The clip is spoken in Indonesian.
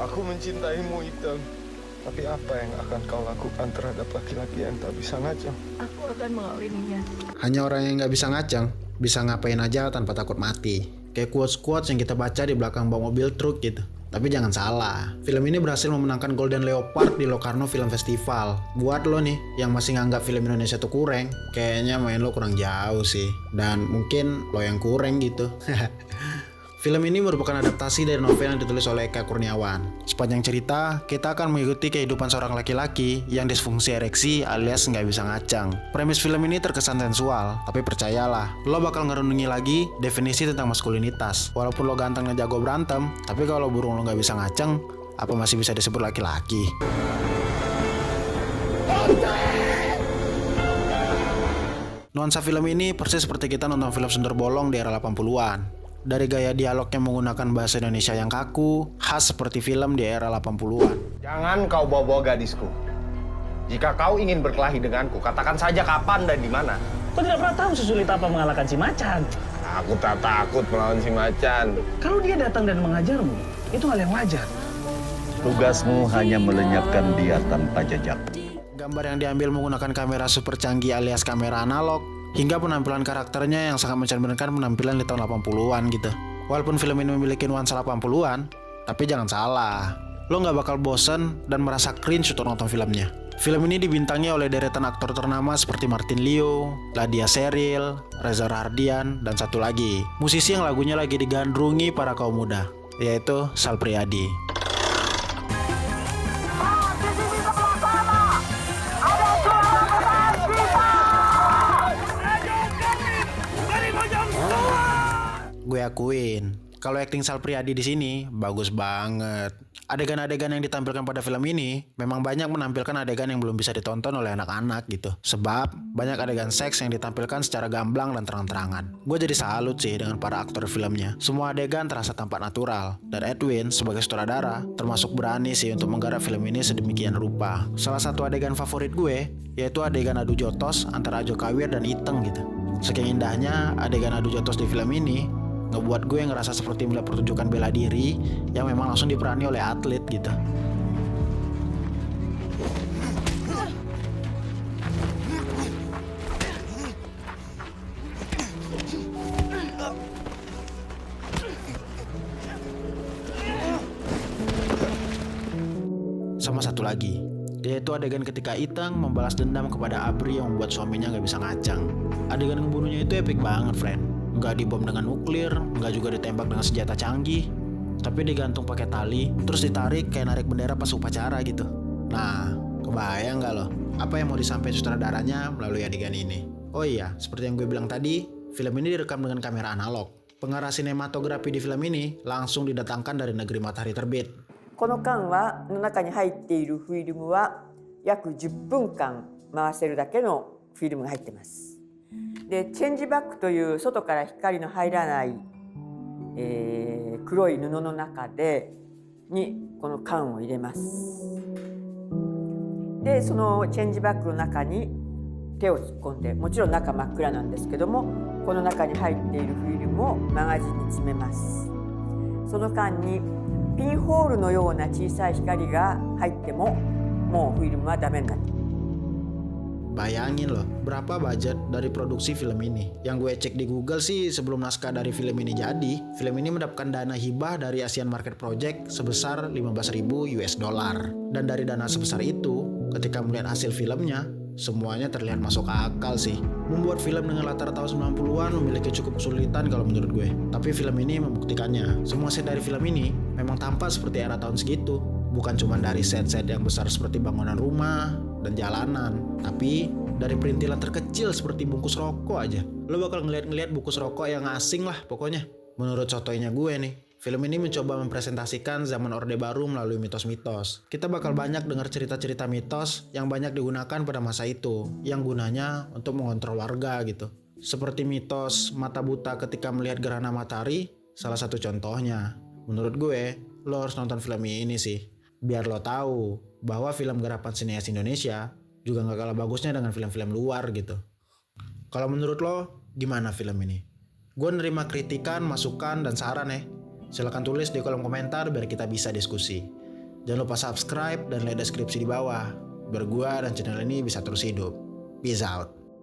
Aku mencintaimu, Itang. Tapi apa yang akan kau lakukan terhadap laki-laki yang tak bisa ngacang? Aku akan mengawininya. Hanya orang yang nggak bisa ngacang bisa ngapain aja tanpa takut mati. Kayak quotes-quotes yang kita baca di belakang bak mobil truk gitu. Tapi jangan salah, film ini berhasil memenangkan Golden Leopard di Locarno Film Festival. Buat lo nih yang masih nganggap film Indonesia tuh kurang, kayaknya main lo kurang jauh sih. Dan mungkin lo yang kurang gitu. Film ini merupakan adaptasi dari novel yang ditulis oleh Eka Kurniawan. Sepanjang cerita, kita akan mengikuti kehidupan seorang laki-laki yang disfungsi ereksi alias nggak bisa ngacang. Premis film ini terkesan sensual, tapi percayalah, lo bakal ngerunungi lagi definisi tentang maskulinitas. Walaupun lo ganteng dan jago berantem, tapi kalau burung lo nggak bisa ngacang, apa masih bisa disebut laki-laki? Nuansa film ini persis seperti kita nonton film sundar bolong di era 80-an. Dari gaya dialognya menggunakan bahasa Indonesia yang kaku, khas seperti film di era 80-an. Jangan kau bawa-bawa gadisku. Jika kau ingin berkelahi denganku, katakan saja kapan dan di mana. Kau tidak pernah tahu sesulit apa mengalahkan si macan. Aku tak takut melawan si macan. Kalau dia datang dan mengajarmu, itu hal yang wajar. Tugasmu hanya melenyapkan dia tanpa jejak. Gambar yang diambil menggunakan kamera super canggih alias kamera analog, hingga penampilan karakternya yang sangat mencerminkan penampilan di tahun 80-an gitu. Walaupun film ini memiliki nuansa 80-an, tapi jangan salah, lo gak bakal bosen dan merasa cringe untuk nonton filmnya. Film ini dibintangi oleh deretan aktor ternama seperti Martin Liu, Ladia Seril, Reza Rahardian, dan satu lagi, musisi yang lagunya lagi digandrungi para kaum muda, yaitu Sal Priadi. Gue akuin, kalau akting Sal Priadi di sini bagus banget. Adegan-adegan yang ditampilkan pada film ini memang banyak menampilkan adegan yang belum bisa ditonton oleh anak-anak gitu. Sebab banyak adegan seks yang ditampilkan secara gamblang dan terang-terangan. Gue jadi salut sih dengan para aktor filmnya. Semua adegan terasa tampak natural. Dan Edwin sebagai sutradara termasuk berani sih untuk menggarap film ini sedemikian rupa. Salah satu adegan favorit gue yaitu adegan adu jotos antara Ajo Kawir dan Iteng gitu. Saking indahnya adegan adu jotos di film ini ngebuat gue ngerasa seperti melihat pertunjukan bela diri yang memang langsung diperani oleh atlet gitu. Sama satu lagi, yaitu adegan ketika Itang membalas dendam kepada Abri yang membuat suaminya gak bisa ngacang. Adegan ngebunuhnya itu epic banget, friend. Nggak dibom dengan nuklir, nggak juga ditembak dengan senjata canggih, tapi digantung pakai tali, terus ditarik kayak narik bendera pas upacara gitu. Nah, kebayang nggak lo? Apa yang mau disampaikan sutradaranya melalui adegan ini? Oh iya, seperti yang gue bilang tadi, film ini direkam dengan kamera analog. Pengarah sinematografi di film ini langsung didatangkan dari negeri matahari terbit. この間はの中に入っているフィルムは約10分間回せるだけのフィルムが入ってます。でチェンジバックという外から光の入らない、黒い布の中にこの缶を入れます。でそのチェンジバッグの中に手を突っ込んで、もちろん中真っ暗なんですけども、この中に入っているフィルムをマガジンに詰めます。その間にピンホールのような小さい光が入ってももうフィルムはダメになっている。 Bayangin loh, berapa budget dari produksi film ini? Yang gue cek di Google sih sebelum naskah dari film ini jadi, film ini mendapatkan dana hibah dari Asian Market Project sebesar 15.000 US dollar. Dan dari dana sebesar itu, ketika melihat hasil filmnya, semuanya terlihat masuk akal sih. Membuat film dengan latar tahun 90-an memiliki cukup kesulitan kalau menurut gue. Tapi film ini membuktikannya. Semua set dari film ini memang tampak seperti era tahun segitu. Bukan cuma dari set-set yang besar seperti bangunan rumah dan jalanan, tapi dari perintilan terkecil seperti bungkus rokok aja. Lo bakal ngeliat bungkus rokok yang asing lah pokoknya. Menurut sotoynya gue nih, film ini mencoba mempresentasikan zaman Orde Baru melalui mitos-mitos. Kita bakal banyak dengar cerita-cerita mitos yang banyak digunakan pada masa itu, yang gunanya untuk mengontrol warga gitu. Seperti mitos mata buta ketika melihat gerhana matahari, salah satu contohnya. Menurut gue, lo harus nonton film ini sih. Biar lo tahu bahwa film garapan sineas Indonesia juga gak kalah bagusnya dengan film-film luar gitu. Kalau menurut lo, gimana film ini? Gue nerima kritikan, masukan, dan saran ya. Silahkan tulis di kolom komentar biar kita bisa diskusi. Jangan lupa subscribe dan lihat deskripsi di bawah, biar gua dan channel ini bisa terus hidup. Peace out.